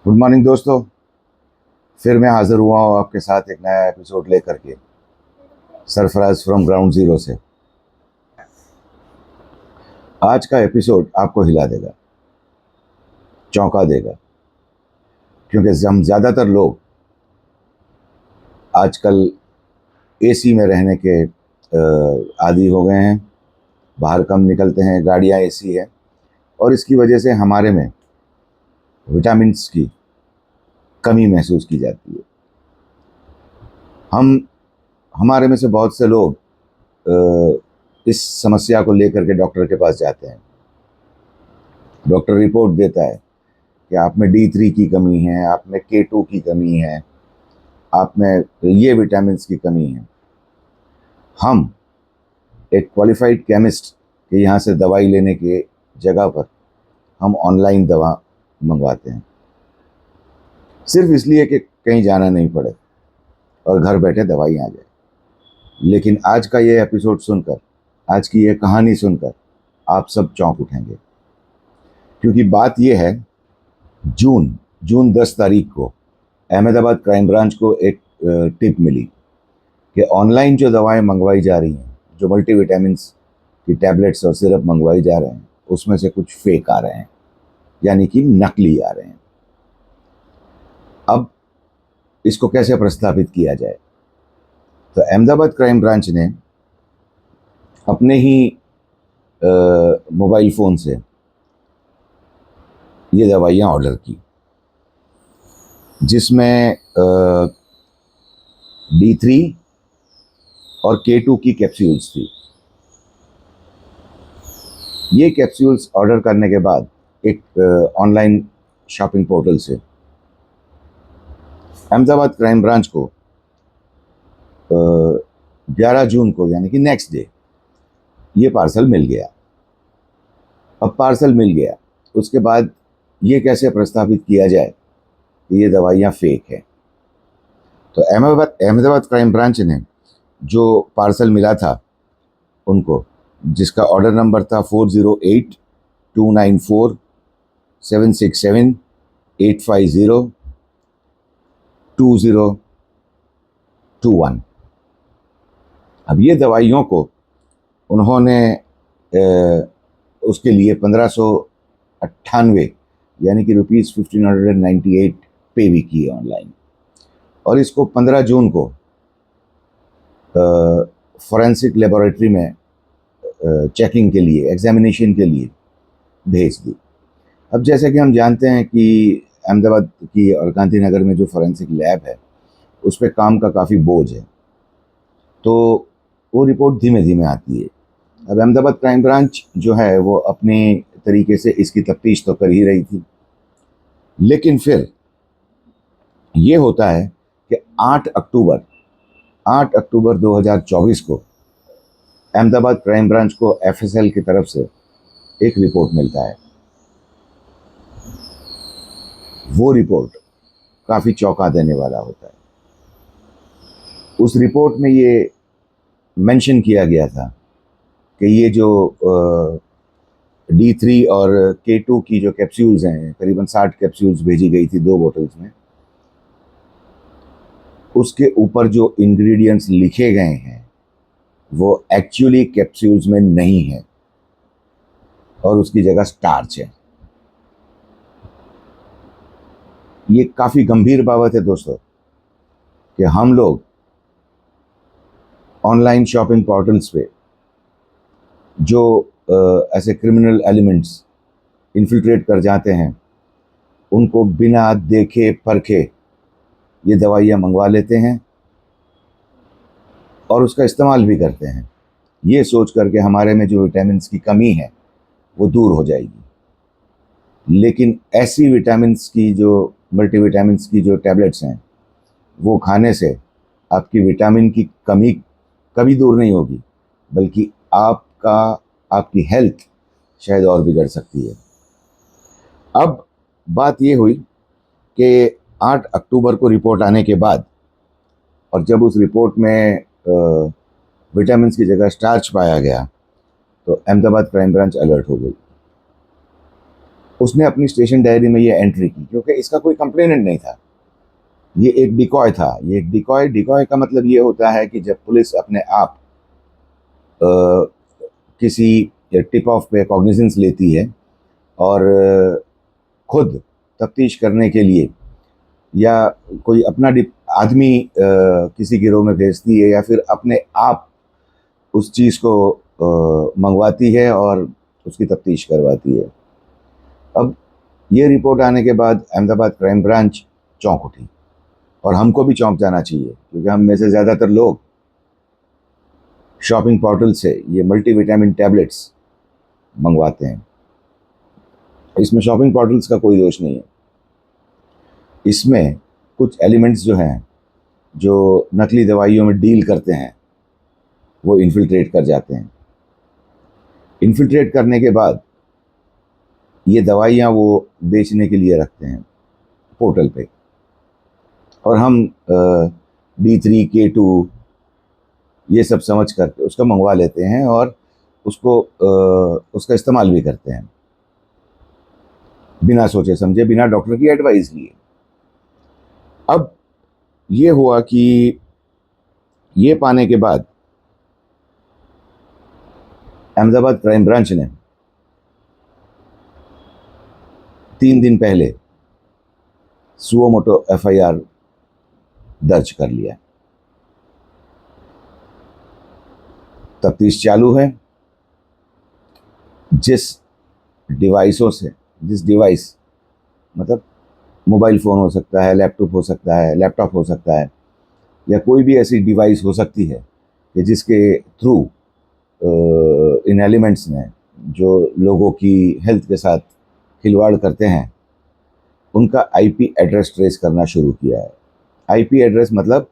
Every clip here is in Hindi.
गुड मॉर्निंग दोस्तों। फिर मैं हाजिर हुआ हूँ आपके साथ एक नया एपिसोड लेकर के, सरफराज फ्रॉम ग्राउंड जीरो से। आज का एपिसोड आपको हिला देगा, चौंका देगा, क्योंकि हम ज़्यादातर लोग आजकल एसी में रहने के आदी हो गए हैं। बाहर कम निकलते हैं, गाड़ियाँ एसी है, और इसकी वजह से हमारे में विटामिन्स की कमी महसूस की जाती है। हम हमारे में से बहुत से लोग इस समस्या को लेकर के डॉक्टर के पास जाते हैं। डॉक्टर रिपोर्ट देता है कि आप में D3 की कमी है, आप में K2 की कमी है, आप में ये विटामिन्स की कमी है। हम एक क्वालिफाइड केमिस्ट के यहाँ से दवाई लेने के जगह पर हम ऑनलाइन दवा मंगवाते हैं, सिर्फ इसलिए कि कहीं जाना नहीं पड़े और घर बैठे दवाई आ जाए। लेकिन आज का ये एपिसोड सुनकर, आज की ये कहानी सुनकर आप सब चौंक उठेंगे, क्योंकि बात ये है, जून 10 तारीख को अहमदाबाद क्राइम ब्रांच को एक टिप मिली कि ऑनलाइन जो दवाएं मंगवाई जा रही हैं, जो मल्टीविटामिन्स की टैबलेट्स और सिरप मंगवाई जा रहे हैं, उसमें से कुछ फेक आ रहे हैं, यानी कि नकली आ रहे हैं। अब इसको कैसे प्रस्थापित किया जाए? तो अहमदाबाद क्राइम ब्रांच ने अपने ही मोबाइल फ़ोन से ये दवाइयाँ ऑर्डर की, जिसमें D3 और K2 की कैप्सूल्स थी। ये कैप्सूल्स ऑर्डर करने के बाद एक ऑनलाइन शॉपिंग पोर्टल से अहमदाबाद क्राइम ब्रांच को 11 जून को, यानी कि नेक्स्ट डे, ये पार्सल मिल गया। अब पार्सल मिल गया, उसके बाद ये कैसे प्रस्तावित किया जाए कि ये दवाइयाँ फेक है? तो अहमदाबाद क्राइम ब्रांच ने जो पार्सल मिला था उनको, जिसका ऑर्डर नंबर था 4082947678502021। अब ये दवाइयों को उन्होंने उसके लिए 1598, यानी कि ₹1598 पे भी किए ऑनलाइन, और इसको 15 जून को फॉरेंसिक लेबोरेटरी में चेकिंग के लिए, एग्जामिनेशन के लिए भेज दी। अब जैसे कि हम जानते हैं कि अहमदाबाद की और गांधीनगर में जो फॉरेंसिक लैब है, उस पर काम का काफ़ी बोझ है, तो वो रिपोर्ट धीमे धीमे आती है। अब अहमदाबाद क्राइम ब्रांच जो है वो अपने तरीके से इसकी तफ्तीश तो कर ही रही थी, लेकिन फिर ये होता है कि 8 अक्टूबर 2024 को अहमदाबाद क्राइम ब्रांच को FSL की तरफ से एक रिपोर्ट मिलता है। वो रिपोर्ट काफ़ी चौंका देने वाला होता है। उस रिपोर्ट में ये मेंशन किया गया था कि ये जो D3 और K2 की जो कैप्सूल्स हैं, करीबन 60 कैप्सूल्स भेजी गई थी 2 बोतल्स में, उसके ऊपर जो इंग्रेडिएंट्स लिखे गए हैं वो एक्चुअली कैप्सूल्स में नहीं है, और उसकी जगह स्टार्च है। ये काफ़ी गंभीर बात है दोस्तों, कि हम लोग ऑनलाइन शॉपिंग पोर्टल्स पे जो ऐसे क्रिमिनल एलिमेंट्स इन्फिल्ट्रेट कर जाते हैं, उनको बिना देखे परखे ये दवाइयाँ मंगवा लेते हैं और उसका इस्तेमाल भी करते हैं, ये सोच करके हमारे में जो विटामिन्स की कमी है वो दूर हो जाएगी। लेकिन ऐसी विटामिन्स की, जो मल्टीविटामिन्स की जो टैबलेट्स हैं, वो खाने से आपकी विटामिन की कमी कभी दूर नहीं होगी, बल्कि आपकी हेल्थ शायद और बिगड़ सकती है। अब बात ये हुई कि 8 अक्टूबर को रिपोर्ट आने के बाद, और जब उस रिपोर्ट में विटामिन्स की जगह स्टार्च पाया गया, तो अहमदाबाद क्राइम ब्रांच अलर्ट हो गई। उसने अपनी स्टेशन डायरी में ये एंट्री की, क्योंकि इसका कोई कंप्लेनेंट नहीं था, ये एक डिकॉय था। ये एक डिकॉय, डिकॉय का मतलब ये होता है कि जब पुलिस अपने आप किसी टिप ऑफ पे कॉग्निजेंस लेती है और खुद तफ्तीश करने के लिए या कोई अपना आदमी किसी गिरोह में भेजती है या फिर अपने आप उस चीज़ को मंगवाती है और उसकी तफ्तीश करवाती है। अब ये रिपोर्ट आने के बाद अहमदाबाद क्राइम ब्रांच चौंक उठी, और हमको भी चौंक जाना चाहिए, क्योंकि हम में से ज़्यादातर लोग शॉपिंग पोर्टल से ये मल्टीविटामिन टैबलेट्स मंगवाते हैं। इसमें शॉपिंग पोर्टल्स का कोई दोष नहीं है। इसमें कुछ एलिमेंट्स जो हैं, जो नकली दवाइयों में डील करते हैं, वो इन्फिल्ट्रेट कर जाते हैं। इन्फिल्ट्रेट करने के बाद ये दवाइयाँ वो बेचने के लिए रखते हैं पोर्टल पे, और हम D3, K2 ये सब समझ कर उसका मंगवा लेते हैं और उसको उसका इस्तेमाल भी करते हैं बिना सोचे समझे, बिना डॉक्टर की एडवाइस लिए। अब ये हुआ कि ये पाने के बाद अहमदाबाद क्राइम ब्रांच ने 3 दिन पहले सुओ मोटो FIR दर्ज कर लिया। तफ्तीश चालू है। जिस डिवाइस मतलब मोबाइल फ़ोन हो सकता है, लैपटॉप हो सकता है, या कोई भी ऐसी डिवाइस हो सकती है कि जिसके थ्रू इन एलिमेंट्स ने जो लोगों की हेल्थ के साथ खिलवाड़ करते हैं, उनका IP एड्रेस ट्रेस करना शुरू किया है। IP एड्रेस मतलब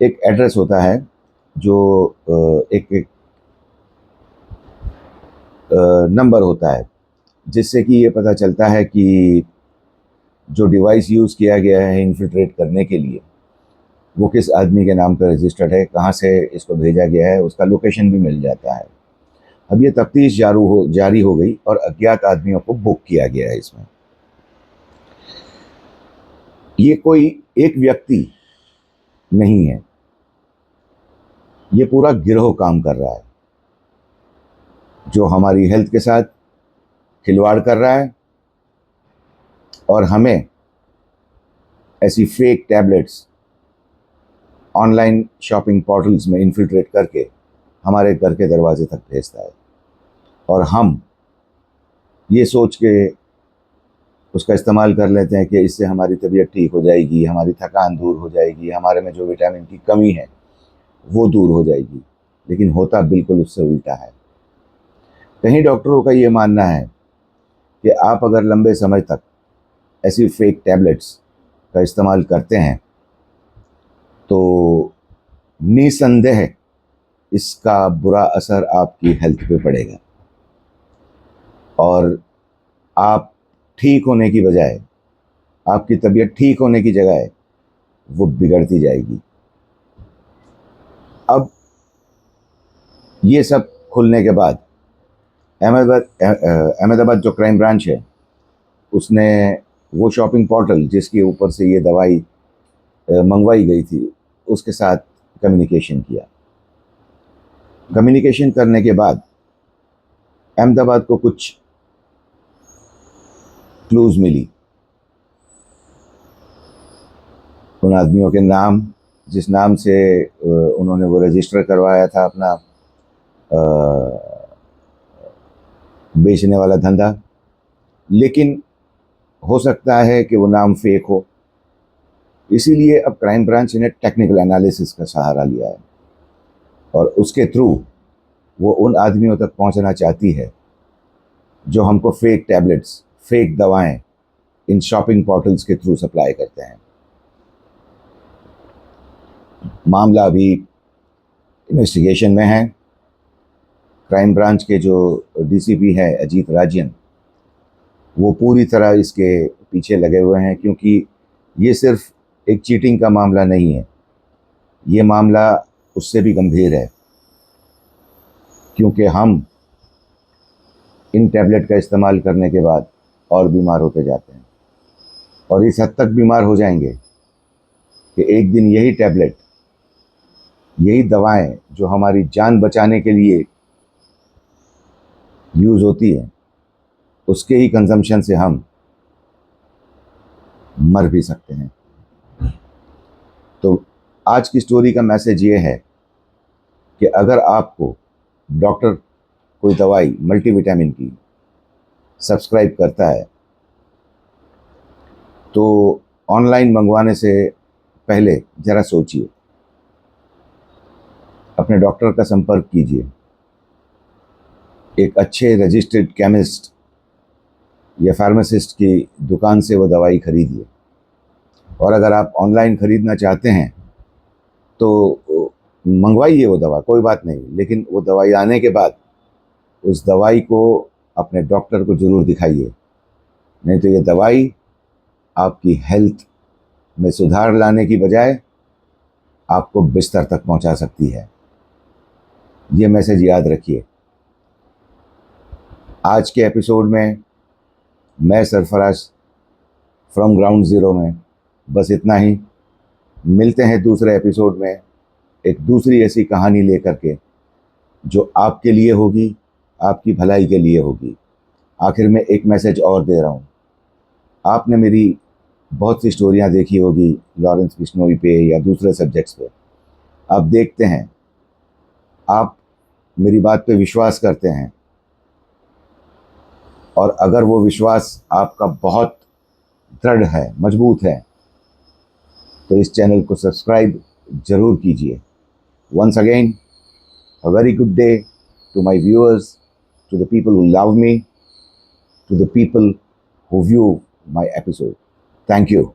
एक एड्रेस होता है जो एक नंबर होता है, जिससे कि ये पता चलता है कि जो डिवाइस यूज़ किया गया है इन्फिल्ट्रेट करने के लिए, वो किस आदमी के नाम पर रजिस्टर्ड है, कहाँ से इसको भेजा गया है, उसका लोकेशन भी मिल जाता है। अब ये तफ्तीश जारी हो गई और अज्ञात आदमियों को बुक किया गया है इसमें। ये कोई एक व्यक्ति नहीं है, ये पूरा गिरोह काम कर रहा है, जो हमारी हेल्थ के साथ खिलवाड़ कर रहा है और हमें ऐसी fake tablets online shopping portals में इन्फिल्ट्रेट करके हमारे घर के दरवाजे तक भेजता है, और हम ये सोच के उसका इस्तेमाल कर लेते हैं कि इससे हमारी तबीयत ठीक हो जाएगी, हमारी थकान दूर हो जाएगी, हमारे में जो विटामिन की कमी है वो दूर हो जाएगी। लेकिन होता बिल्कुल उससे उल्टा है। कहीं डॉक्टरों का ये मानना है कि आप अगर लंबे समय तक ऐसी फेक टैबलेट्स का इस्तेमाल करते हैं तो निसंदेह इसका बुरा असर आपकी हेल्थ पे पड़ेगा, और आप ठीक होने की बजाय, आपकी तबीयत ठीक होने की जगह वो बिगड़ती जाएगी। अब ये सब खुलने के बाद अहमदाबाद जो क्राइम ब्रांच है, उसने वो शॉपिंग पोर्टल जिसके ऊपर से ये दवाई मंगवाई गई थी, उसके साथ कम्युनिकेशन किया। कम्युनिकेशन करने के बाद अहमदाबाद को कुछ क्लूज मिली। उन आदमियों के नाम, जिस नाम से उन्होंने वो रजिस्टर करवाया था अपना बेचने वाला धंधा, लेकिन हो सकता है कि वो नाम फेक हो। इसीलिए अब क्राइम ब्रांच ने टेक्निकल एनालिसिस का सहारा लिया है, और उसके थ्रू वो उन आदमियों तक पहुंचना चाहती है जो हमको फेक टैबलेट्स, फेक दवाएं इन शॉपिंग पोर्टल्स के थ्रू सप्लाई करते हैं। मामला अभी इन्वेस्टिगेशन में है। क्राइम ब्रांच के जो DCP है अजीत राजन, वो पूरी तरह इसके पीछे लगे हुए हैं, क्योंकि ये सिर्फ एक चीटिंग का मामला नहीं है, ये मामला उससे भी गंभीर है, क्योंकि हम इन टैबलेट का इस्तेमाल करने के बाद और बीमार होते जाते हैं, और इस हद तक बीमार हो जाएंगे कि एक दिन यही टैबलेट, यही दवाएं जो हमारी जान बचाने के लिए यूज़ होती है, उसके ही कंजम्पशन से हम मर भी सकते हैं। तो आज की स्टोरी का मैसेज ये है कि अगर आपको डॉक्टर कोई दवाई मल्टीविटामिन की सब्सक्राइब करता है तो ऑनलाइन मंगवाने से पहले ज़रा सोचिए, अपने डॉक्टर का संपर्क कीजिए, एक अच्छे रजिस्टर्ड केमिस्ट या फार्मासिस्ट की दुकान से वो दवाई खरीदिए। और अगर आप ऑनलाइन ख़रीदना चाहते हैं तो मंगवाइए वो दवा, कोई बात नहीं, लेकिन वो दवाई आने के बाद उस दवाई को अपने डॉक्टर को ज़रूर दिखाइए, नहीं तो ये दवाई आपकी हेल्थ में सुधार लाने की बजाय आपको बिस्तर तक पहुंचा सकती है। ये मैसेज याद रखिए। आज के एपिसोड में मैं सरफराज फ्रॉम ग्राउंड ज़ीरो में बस इतना ही। मिलते हैं दूसरे एपिसोड में एक दूसरी ऐसी कहानी लेकर के जो आपके लिए होगी, आपकी भलाई के लिए होगी। आखिर में एक मैसेज और दे रहा हूँ, आपने मेरी बहुत सी स्टोरियाँ देखी होगी लॉरेंस बिश्नोई पे या दूसरे सब्जेक्ट्स पे। आप देखते हैं, आप मेरी बात पे विश्वास करते हैं, और अगर वो विश्वास आपका बहुत दृढ़ है, मजबूत है, तो इस चैनल को सब्सक्राइब ज़रूर कीजिए। Once again, a very good day to my viewers, to the people who love me, to the people who view my episode. Thank you.